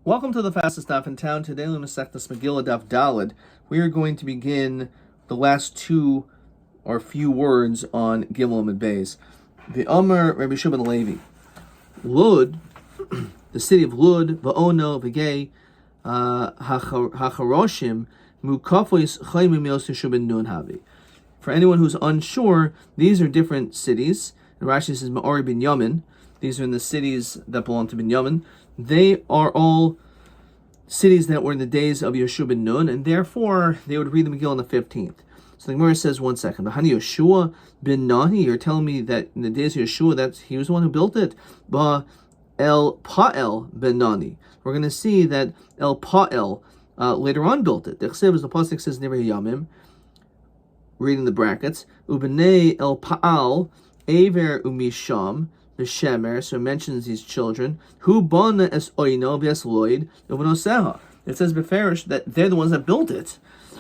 Welcome to the fastest daf in town. Today, on Masechtas Megillah daf Daled, we are going to begin the last two or few words on Gimel and Beis. The Omer Rabbi Shimon Levi, Lud, the city of Lud, Va'ono, V'gei, Hacharoshim, Mukafois Chaimim Yosef Ben Nun Havi. For anyone who's unsure, these are different cities. And Rashi says Ma'ori Ben Yamin. These are in the cities that belong to Ben Yamin. They are all cities that were in the days of Yeshua ben Nun, and therefore they would read the Megillah on the 15th. So the Gemara says, one second, Hani Yeshua ben Nahi, you're telling me that in the days of Yeshua, that he was the one who built it. Ba El Pa'el ben Nani. We're going to see that El Pa'el later on built it. The Chsev, as the Pasuk says, Nivei Yamim, reading the brackets, Ubenei El Pa'al, Aver Umisham, the Shemer, so it mentions these children. Who bana es oino v'es loid uvanoseha. It says beferish that they're the ones that built it.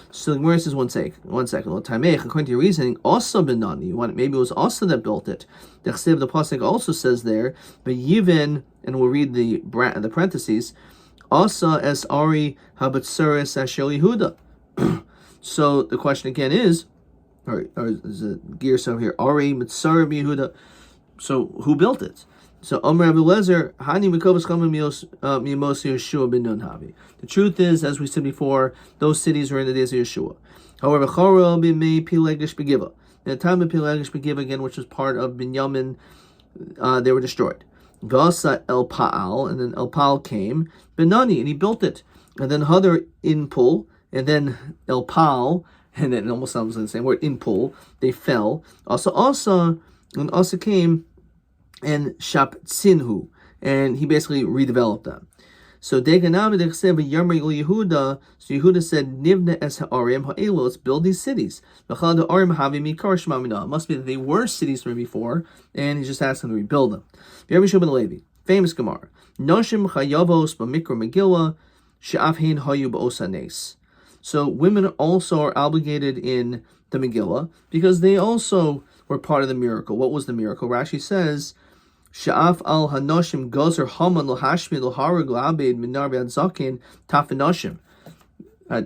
So the Gemara says, one second. According to your reasoning, also benani. Maybe it was also that built it. The Chsev, the pasuk also says there, but Yivin, and we'll read the parentheses. Asa es ari habatsuris asher Yehuda. So the question again is, or is it gear over here? Ari mitzar Yehuda. So who built it? So Omer Rabbi Lezer, Hani Mikobas Chama Mimos Yeshua ben Nun Havi. The truth is, as we said before, those cities were in the days of Yeshua. However, Chorel b'mei Pilegish Begiva. In the time of Pilegish Begiva, again, which was part of Binyamin, they were destroyed. Vasa El Pa'al, and then El Pa'al came, Benani, and he built it. And then Hadar Inpul, and then El Pa'al, and then it almost sounds like the same word, Inpul, they fell. Also came and Shaptzinhu, and he basically redeveloped them. So Yehuda, so Yehuda said, Nivna es ha'arim ha'elu, let's build these cities. It must be that they were cities from before, and he's just asking to rebuild them. Rabbi Shimon Levi, famous Gemara, Noshim chayavos b'mikra Megillah, she'afhein hayu b'osanes. So women also are obligated in the Megillah, because they also were part of the miracle. What was the miracle? Rashi says, Sha'af al hanoshim gozer haman l'hashmi l'harag l'abed minar v'ad zaken tafinoshim.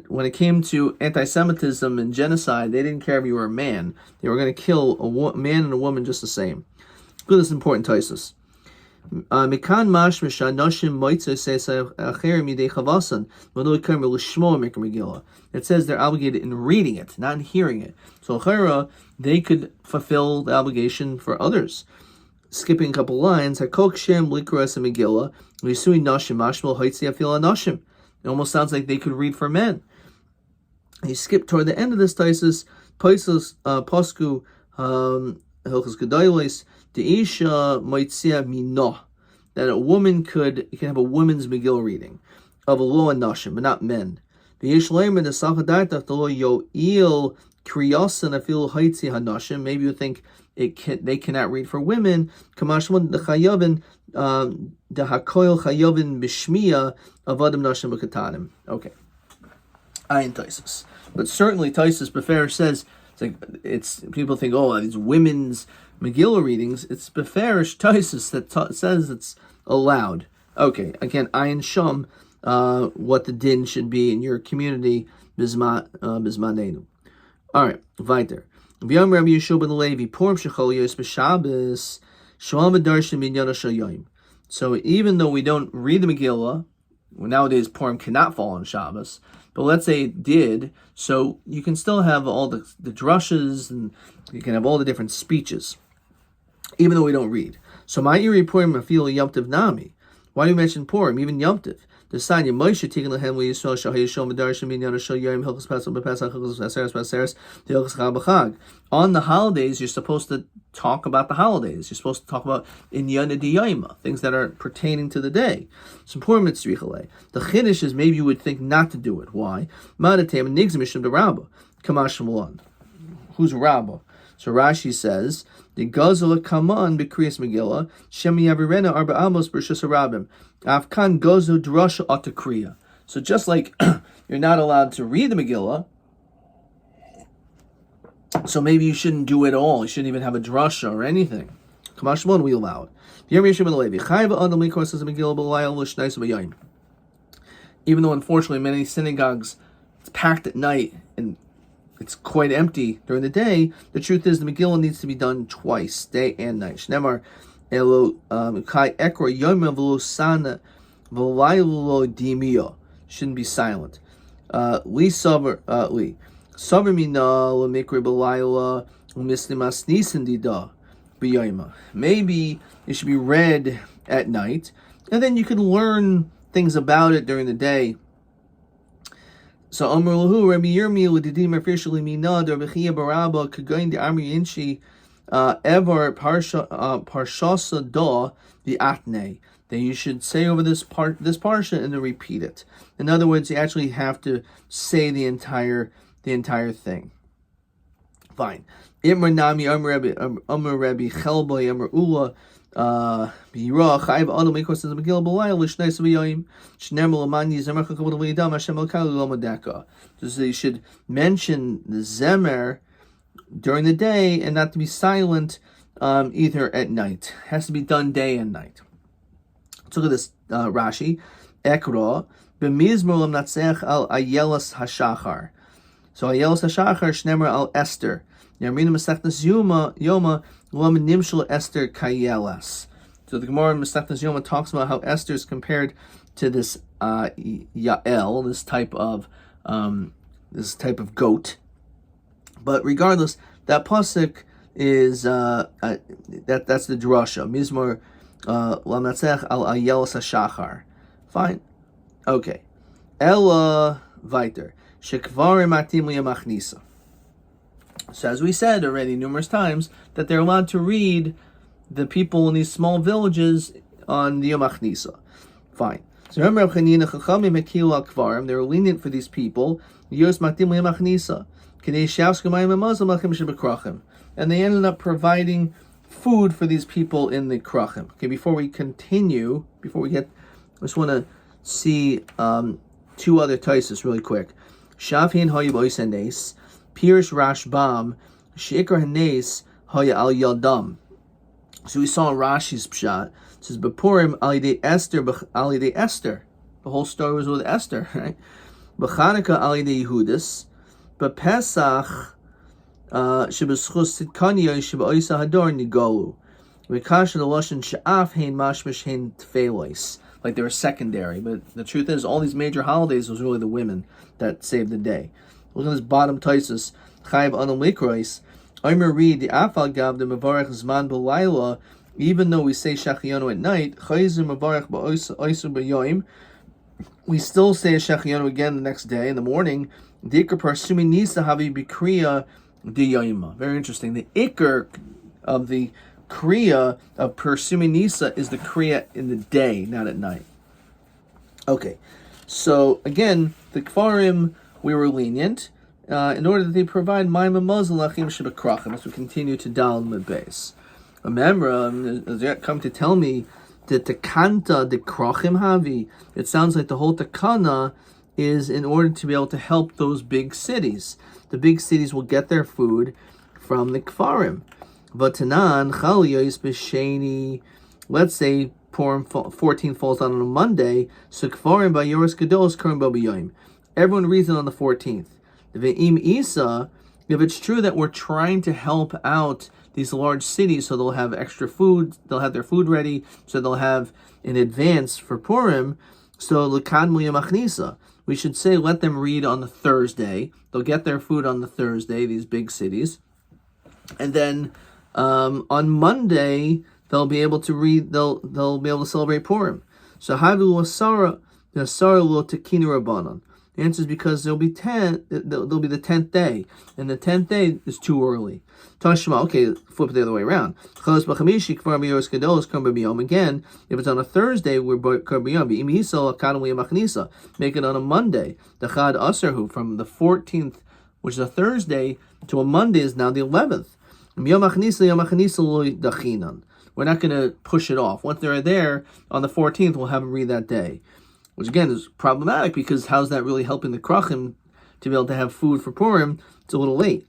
When it came to anti-Semitism and genocide, they didn't care if you were a man. They were going to kill a man and a woman just the same. Good, this is important, Taisus. Mikan mashma shanoshim moitze seisa acher midei chavasan v'lo yikam l'shmo mikra Megillah. It says they're obligated in reading it, not in hearing it. So achera, they could fulfill the obligation for others. Skipping a couple lines, Hakok Shem Likras Megillah, Risui Nashim, Mashmal Haitzi Afil Nashim. It almost sounds like they could read for men. He skipped toward the end of this Taisus, Paisus Posku Hilchas Gedailis, Deisha Maitzia Minoh, that a woman you can have a woman's Megillah reading of a law and Nashim, but not men. The Yishleimer, the Sachadartach, the law Yo'il Kriyasan Afil Haitzi Hanashim. Maybe you think they cannot read for women. Kamashman the Chayavin, the Hakoil Chayavin Bishmiya Avadim Nashim B'Katanim. Okay, Ayin Taisus, but certainly Taisus Beferish says it's people think, oh, these women's Megillah readings. It's Beferish Taisus that says it's allowed. Okay, again, Ayin Sham, what the din should be in your community, Bismanenu. All right, weiter. V'yam Rabbi Yeshua ben Levi, Purim shechol yos b'Shabbos, sh'am v'darshan b'inyan shel yom. So even though we don't read the Megillah, nowadays Purim cannot fall on Shabbos, but let's say it did, so you can still have all the drushes, and you can have all the different speeches, even though we don't read. So my iri Purim afil Yom Tov nami. Why do you mention Purim, even Yom Tov? The sign you Moshe taking the hand we saw Shahay Shom Darshan Minyan Shal Yom Hilchos Pesach B'Pesach Hilchos Paseres the Hilchos Chag B'Chag. On the holidays, you're supposed to talk about the holidays. You're supposed to talk about Inyan Diyayma, things that are pertaining to the day. Some poor mitzvah. The chiddush is maybe you would think not to do it. Why? Madatem Nigz Mishum the Rabba. Kamash Malon. Who's Rabba? So Rashi says, the Gazala Kaman B'Kriyas Megillah, Shemi Yavirena Arba Amos B'Rishus Harabim, Afkan Gozo Drasha Atakriya. So just like you're not allowed to read the Megillah, so maybe you shouldn't do it all. You shouldn't even have a drasha or anything. Kamashmon, we allow it. even though unfortunately many synagogues it's packed at night and it's quite empty during the day, the truth is the Megillah needs to be done twice, day and night. Shnemar elo kai ekra Yomi v'lo sana v'laylo dimio. Shouldn't be silent. Li saver mina l'mikre b'layla l'mislimas nisan dida b'yoyma. Maybe it should be read at night, and then you can learn things about it during the day. So Amr Lahu Rabbi Yirmi l'didim officially minad or b'chiyah baraba kagoin de Amri Inshi ever parshasa da the atne. Then you should say over this parsha and then repeat it. In other words, you actually have to say the entire thing. Fine. Imr nami Amr Rabbi Chelba Amr Ula. So you should mention the zemer during the day and not to be silent either at night. It has to be done day and night. Let's look at this Rashi. Ekra b'mizmor l'mnatzech al ayelas hashachar. So ayelas hashachar shnemer al Esther. Yamrina Masechtas Yoma Lom Nimshul Esther Kayelas. So the Gemara in Masechtas Yoma talks about how Esther is compared to this Yael, this type of goat. But regardless, that pasuk is that's the drasha. Mizmor Lamatzech al Ayelas Hashachar. Fine, okay. Ella Viter Shekvarim Atim Liyamachnisa. So as we said already numerous times, that they're allowed to read the people in these small villages on the Yom HaChnisa. Fine. So remember, they were lenient for these people. And they ended up providing food for these people in the Krachim. Okay, before we continue, I just want to see two other taisus really quick. Shavhin Hayyib Oisenes. Pirish Rashbam, Sheikar Hanes, Haya al Yaldam. So we saw Rashi's pshat. It says, Bepurim alide Esther. The whole story was with Esther, right? B'Chanukah alide Yehudis. B'Pesach, Shebeschus Sitkanya, Shebeoisa Hador Nigolu. V'Kasha the Lashon Sha'af Hein Mashmish Hein Tfeilois. Like they were secondary. But the truth is, all these major holidays was really the women that saved the day. Look at this bottom taisus. Chayv anam likrois. Omer read the afal gav the mevarech zman b'layla. Even though we say shachianu at night, chayzu mevarech ba'oisu b'yoim. We still say shachianu again the next day in the morning. The ikar parsumi nisa havi b'kriya diyoima. Very interesting. The ikar of the kriya of parsumi nisa is the kriya in the day, not at night. Okay, so again, the kfarim. We were lenient in order that they provide Maimah Mazal Lachim Shebekrachim as we continue to down the base. Remember, they come to tell me that the Takanta the Krachim Havi. It sounds like the whole Takana is in order to be able to help those big cities. The big cities will get their food from the Kfarim. Vatanan Chaliyos B'Sheni. Let's say Purim 14 falls on a Monday, so Kfarim by Yoros Gedolos Karim B'Yoyim. Everyone reads it on the 14th. Ve'im Isa, if it's true that we're trying to help out these large cities so they'll have extra food, they'll have their food ready, so they'll have in advance for Purim, so L'kadmu Yamachnisa. We should say let them read on the Thursday. They'll get their food on the Thursday, these big cities. And then on Monday, they'll be able to read, they'll be able to celebrate Purim. So Havu Asara, the Asara Lo Tekinu Rabbanon. The answer is because there'll be the 10th day, and the 10th day is too early. Tashma, okay, flip it the other way around. Again, if it's on a Thursday, we're make it on a Monday. The Chad Asarhu, from the 14th, which is a Thursday, to a Monday is now the 11th. We're not going to push it off. Once they're there on the 14th, we'll have them read that day. Which again is problematic because how's that really helping the Krachim to be able to have food for Purim? It's a little late.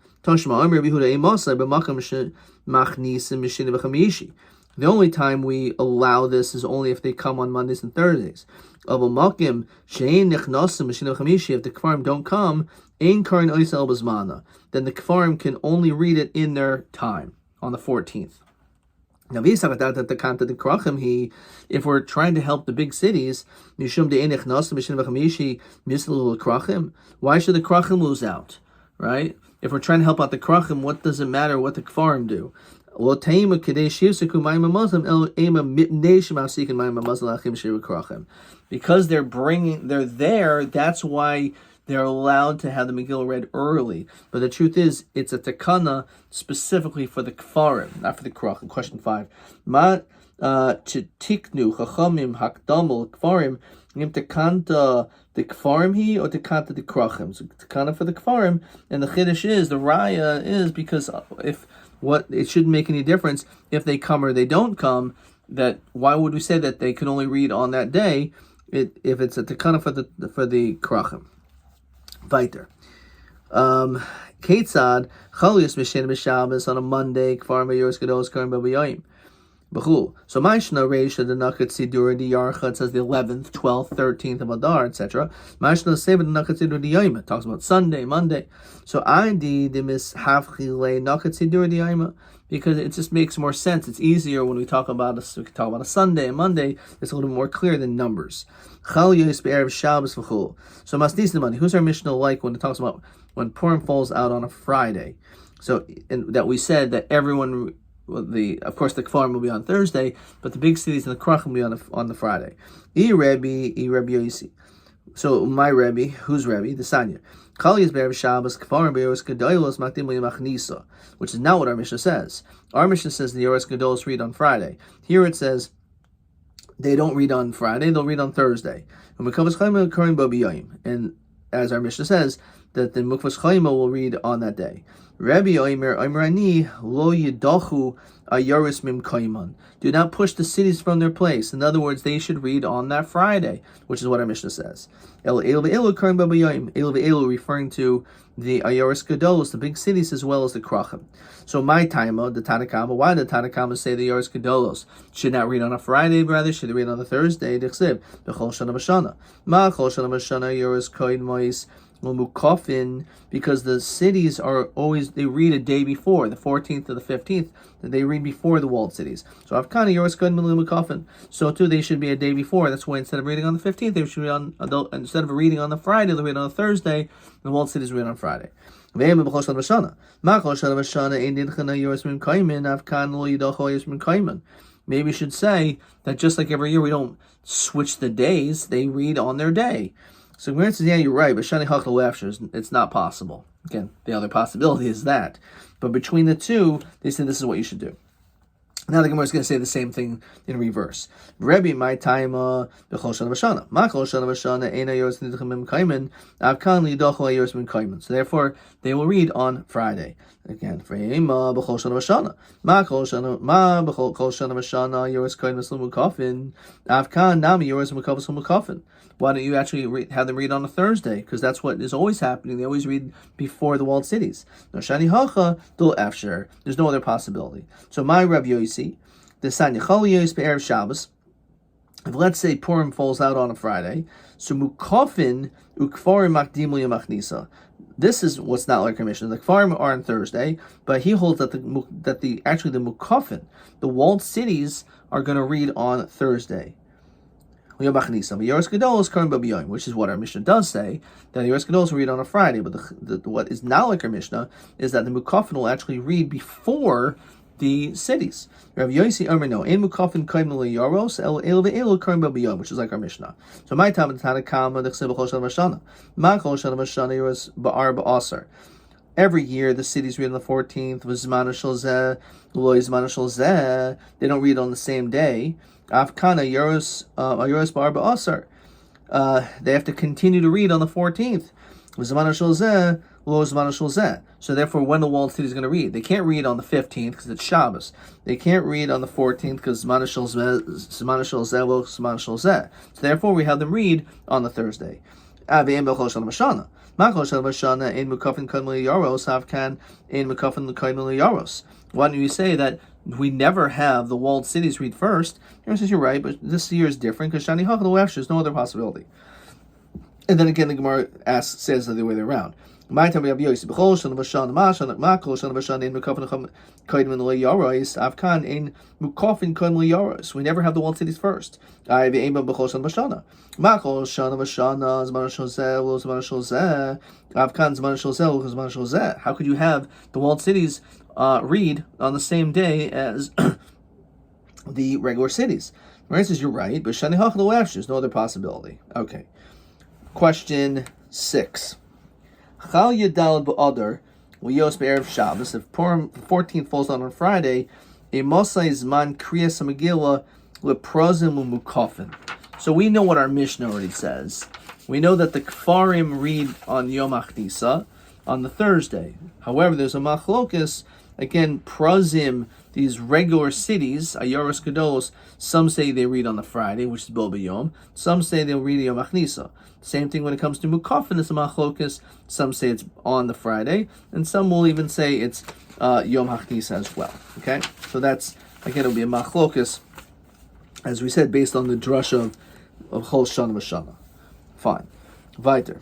The only time we allow this is only if they come on Mondays and Thursdays. If the Kfarim don't come, then the Kfarim can only read it in their time on the 14th. Now, if we're trying to help the big cities, why should the Krachim lose out? Right? If we're trying to help out the Krachim, what does it matter what the Kfarim do? Because they're there, that's why they're allowed to have the Megillah read early. But the truth is, it's a takana specifically for the Kfarim, not for the Krachim. Question 5. Ma tiknu chachamim hakdamul Kfarim im takanta the Kfarim he or takanta the Krachim. So takana for the Kfarim, and the Chiddush is, the Raya is, because it shouldn't make any difference if they come or they don't come. That why would we say that they can only read on that day if it's a takana for the Krachim? Weiter. Ketzad Chalius Mishen B'Shabbos on a Monday, Kfar Meyoros Gedolos Karim B'Yoyim. B'chul. So Ma'ishna Reisha the Nakat Sidur the Yarcha, it says the 11th, 12th, 13th of Adar, etc. Ma'ishna Seba the Nakat Sidur the Yoyim. It talks about Sunday, Monday. So I did the Mishafchile Nakat Sidur the Yoyim, because it just makes more sense. It's easier when we can talk about a Sunday and Monday. It's a little more clear than numbers. So Masnisnimani, who's our Mishnah like when it talks about when Purim falls out on a Friday? So that we said that everyone, of course the Kfarim will be on Thursday, but the big cities and the Krachim will be on the Friday. Rabbi Yosi. So my Rabbi, who's Rabbi? The Sanya. Which is not what our Mishnah says. Our Mishnah says the Yoros Gedolos read on Friday. Here it says they don't read on Friday, they'll read on Thursday. And as our Mishnah says, that the Mukvas Chayma will read on that day. Rabbi Omer lo yidachu ayaris mim kaiman. Do not push the cities from their place. In other words, they should read on that Friday, which is what our Mishnah says. El ve'elu referring to the ayaris gedolos, the big cities as well as the krachim. So my taima, the Tanakama, why did the Tanakama say the ayaris gedolos should not read on a Friday, but rather should read on a Thursday? Dechsev b'chol shana b'shana. Ma chol shana b'shana ayaris koin mois. Because the cities are always, they read a day before, the 14th to the 15th, they read before the walled cities. So Afkana Yoros Good Mukafin. So too they should be a day before. That's why instead of reading on the 15th, they should read instead of reading on the Friday, they read on a Thursday, the walled cities read on Friday. Maybe we should say that just like every year we don't switch the days, they read on their day. So Gemara says, yeah, you're right, but Shani Hachal after it's not possible. Again, the other possibility is that. But between the two, they say this is what you should do. Now the Gemara is going to say the same thing in reverse. Rabbi, my time, b'chol shana v'shana. Ma chol shana v'shana, eina yoros nidchim mim kaimen, avkan lidochol yoros mim kaimen. So therefore, they will read on Friday. Again, Freima, b'chol shana v'shana. Ma b'chol shana v'shana, yoros kaimen s'lu mukafin, avkan nami yoros mukafin s'lu mukafin. Why don't you actually have them read on a Thursday? Because that's what is always happening. They always read before the walled cities. No shani hacha dul afshir. There's no other possibility. So my Rabbi Yosi, the Sanya Chol Yos be'erev Shabbos. If let's say Purim falls out on a Friday, so mukafin ukfarim makdimu yamachnisa. This is what's not like our Mishnah. The Kfarim are on Thursday, but he holds that the mukafin, the walled cities, are going to read on Thursday. Which is what our Mishnah does say, that the Yoros Gedolos will read on a Friday, but what is not like our Mishnah is that the Mukafin will actually read before the cities. Rav Yosi Omer no, ein Mukafin kaim Yaros el ve'elu kaim b'yom, which is like our Mishnah. So my time the Tanakama the Chsev b'chol shana v'shana, ma chol shana v'shana Yoros ba'ar ba'asar. Every year the cities read on the 14th. V'zmana shel zeh, lo zmana shel zeh. They don't read on the same day. Afkana Yoros Bar Ba'asar. They have to continue to read on the 14th. So therefore, when the walled city is going to read, they can't read on the 15th because it's Shabbos. They can't read on the 14th because So therefore, we have them read on the Thursday. Why don't you say that we never have the walled cities read first. Yomi says, you're right, but this year is different because Shani Hach lo Efshir, there's no other possibility. And then again, the Gemara says the other way around. My time we have Yosi b'chol shana v'shana ma'ashana makol shana v'shana in mukafin koydem le'yaros avkan in mukafin koydem le'yaros. We never have the walled cities first. I v'ema b'chol shana v'shana makol shana v'shana zman shozeh lo zman shozeh avkan zman shozeh lo zman shozeh. How could you have the walled cities read on the same day as the regular cities? Right, says you're right, but shani hach lo efshir, there's no other possibility. Okay. Question 6. Chal Yadal b'Adar Liyos be'erev Shabbos. If Purim 14th falls on Friday, a Mosai Zman Kriyas Megillah lePrazim u'Mukafin. So we know what our Mishnah already says. We know that the Kfarim read on Yom HaChnisa on the Thursday. However, there's a machlokus. Again, Prazim, these regular cities, Ayaros Gedolos, some say they read on the Friday, which is Bo B'Yom. Some say they'll read Yom HaChnisa. Same thing when it comes to Mukafin, it's a machlokus. Some say it's on the Friday, and some will even say it's Yom HaChnisa as well. Okay? So that's, again, it'll be a machlokus, as we said, based on the drasha of Chol Shana V'Shana. Fine. Weiter.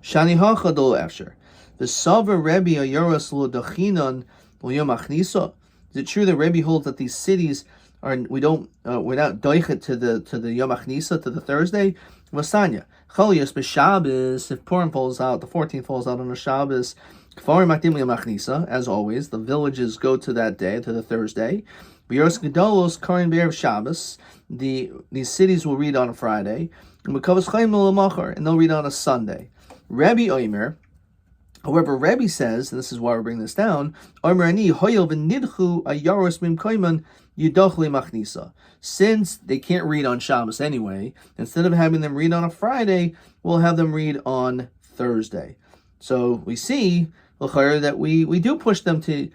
Shani Hacha Dol Efshir. The Sava Rebbe Ayaros Lo Dachinon Lo Yom HaChnisa. Is it true that Rebbe holds that these cities are we're not doichet to the Yom HaChnisa, to the Thursday? Vasanya Cholios b'Shabbos. If Purim falls out, the 14th falls out on a Shabbos. Kfarim Makdim Yom HaChnisa. As always, the villages go to that day, to the Thursday. B'Yaros Gedolos Karin B'erev Shabbos. These cities will read on a Friday. And Mekavos Chaim L'Machar, and they'll read on a Sunday. Rabbi Omer. However, Rabbi says, and this is why we're bringing this down, since they can't read on Shabbos anyway, instead of having them read on a Friday, we'll have them read on Thursday. So we see that we do push them to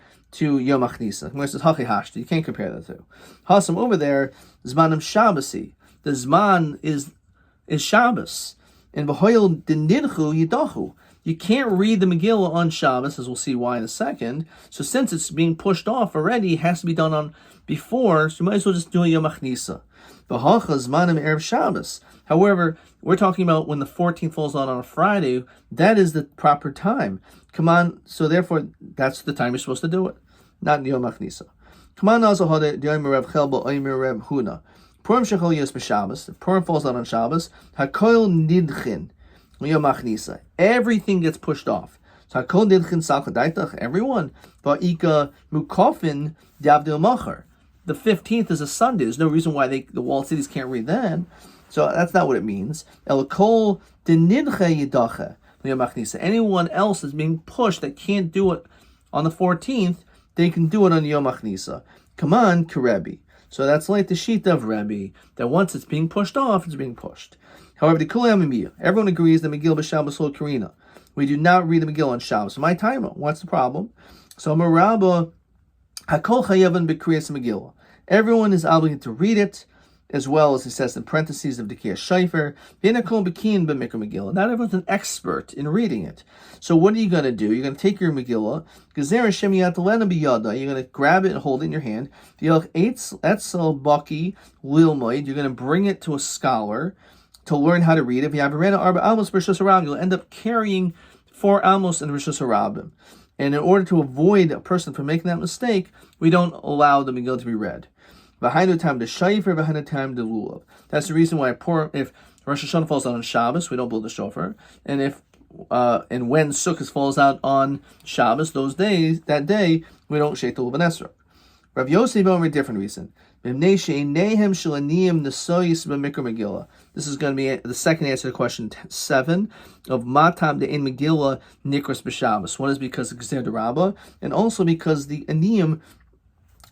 Yom HaChnisa. Where it says Hachi Hashta, you can't compare the two. Hasam over there, Zmanim Shabbasi. The Zman is Shabbos. And B'hoyel Dinidchu Yidachu. You can't read the Megillah on Shabbos, as we'll see why in a second. So since it's being pushed off already, it has to be done on before, so you might as well just do a Yom HaChnisa. V'hacha zmanim erev Shabbos. However, we're talking about when the 14th falls on a Friday. That is the proper time. Come on, so therefore, that's the time you're supposed to do it, not Yom HaChnisa. Come on, also hode Yom Rev Chelba Omer Rev Huna. Purim shechol yes b'Shabbos. If Purim falls on Shabbos, hakoil nidchin. Everything gets pushed off. So everyone. The 15th is a Sunday. There's no reason why the walled cities can't read then. So that's not what it means. Anyone else is being pushed that can't do it on the 14th, they can do it on Yom HaChnisa. Come on, Rebbe. So that's like the sheet of Rabbi, that once it's being pushed off, it's being pushed. However, everyone agrees that Megillah b'Shabbos lo Karina. We do not read the Megillah on Shabbos. My time, what's the problem? So Marabba Hakol Chayavan b'Kriyas Megillah. Everyone is obligated to read it, as well as it says in parentheses of Dekiyah Shaifer. V'Nakol b'Kiyin b'Mikra Megillah. Not everyone's an expert in reading it. So what are you going to do? You're going to take your Megillah. You're going to grab it and hold it in your hand. You're going to bring it to a scholar to learn how to read it. You'll end up carrying 4 amos in Rishus Harabim. And in order to avoid a person from making that mistake, we don't allow the Megillah to be read. That's the reason why if Rosh Hashanah falls out on Shabbos, we don't blow the shofar. And when Sukkot falls out on Shabbos, that day, we don't shake the Luban Esrog. Rav Yosef for a different reason. This is going to be the second answer to question 7 of Matam de in Megillah Nikras b'Shabbos. One is because of Gzer Rabbah, and also because the Aniyim,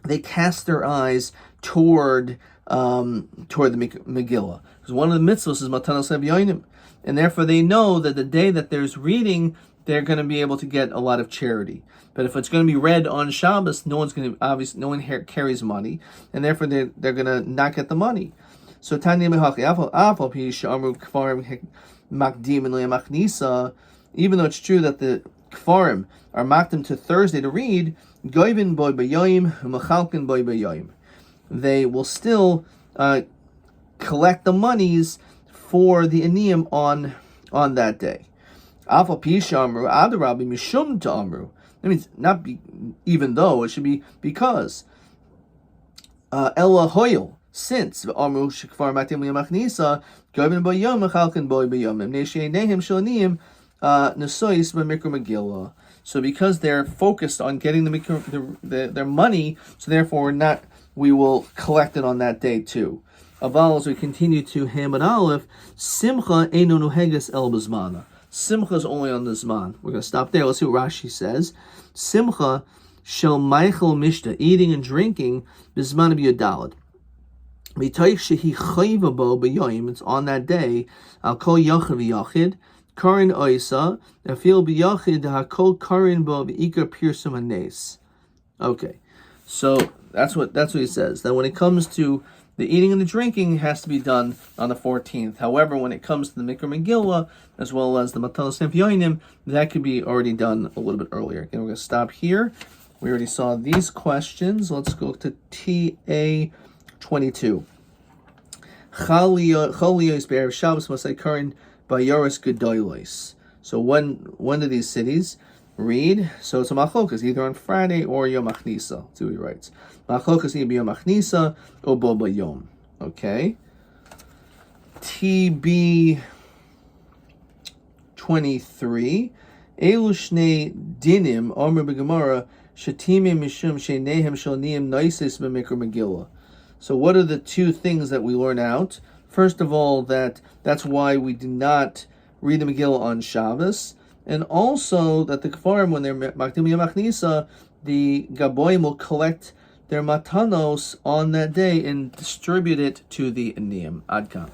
they cast their eyes toward the Megillah. Because one of the mitzvahs is Matanos Evyonim, and therefore they know that the day that there's reading, they're going to be able to get a lot of charity. But if it's going to be read on Shabbos, no one carries money, and therefore they're going to not get the money. So Tanya Mehachi Afal Pish Amru Kfarim Makdim and Le'Machnisa, even though it's true that the Kfarim are makdim to Thursday to read, Goivin boy b'yoyim, umachalkin boy b'yoyim. They will still collect the monies for the aniyim on that day. Afal pisha amru adarabi mishum to amru. That means not be, even though, it should be because. Ella hoil, since amru shekvar matim liyamachnisa goivin b'yom machalkin boy b'yom emnei nehim shalaniim nesois b'mikra Megillah. So because they're focused on getting their money, so therefore we will collect it on that day too. Aval, as we continue to Hamad Aleph, Simcha eino nuheges el b'zmana. Simcha is only on the Zman. We're going to stop there. Let's see what Rashi says. Simcha shel Michael Mishta, eating and drinking, b'zman b'yodalad. Mitoich shehi chayva bo b'yoyim, it's on that day, al kol yachid v'yachid, karin oisa, afil b'yachid hakol karin bo v'ikar pirsum hanes. Okay, so that's what he says. That when it comes to the eating and the drinking, has to be done on the 14th. However, when it comes to the Mikra Megillah, as well as the Matanos Yonim, that could be already done a little bit earlier. Again, we're going to stop here. We already saw these questions. Let's go to TA 22. So when do these cities read? So it's a machlokas, either on Friday or Yom Achnisa. Let's see what he writes. Machlokas either Yom Achnisa or Bo Bayom. Okay. TB 23. Elu shnei dinim omer b'gemara shetimim mishum sheinehem shalniim noisis b'mikra Megillah. So what are the two things that we learn out? First of all, that's why we do not read the Megillah on Shabbos, and also that the Kfarim, when they're Makdim Yom Achnisa, the Gaboim will collect their matanos on that day and distribute it to the Aniyim. Adkan.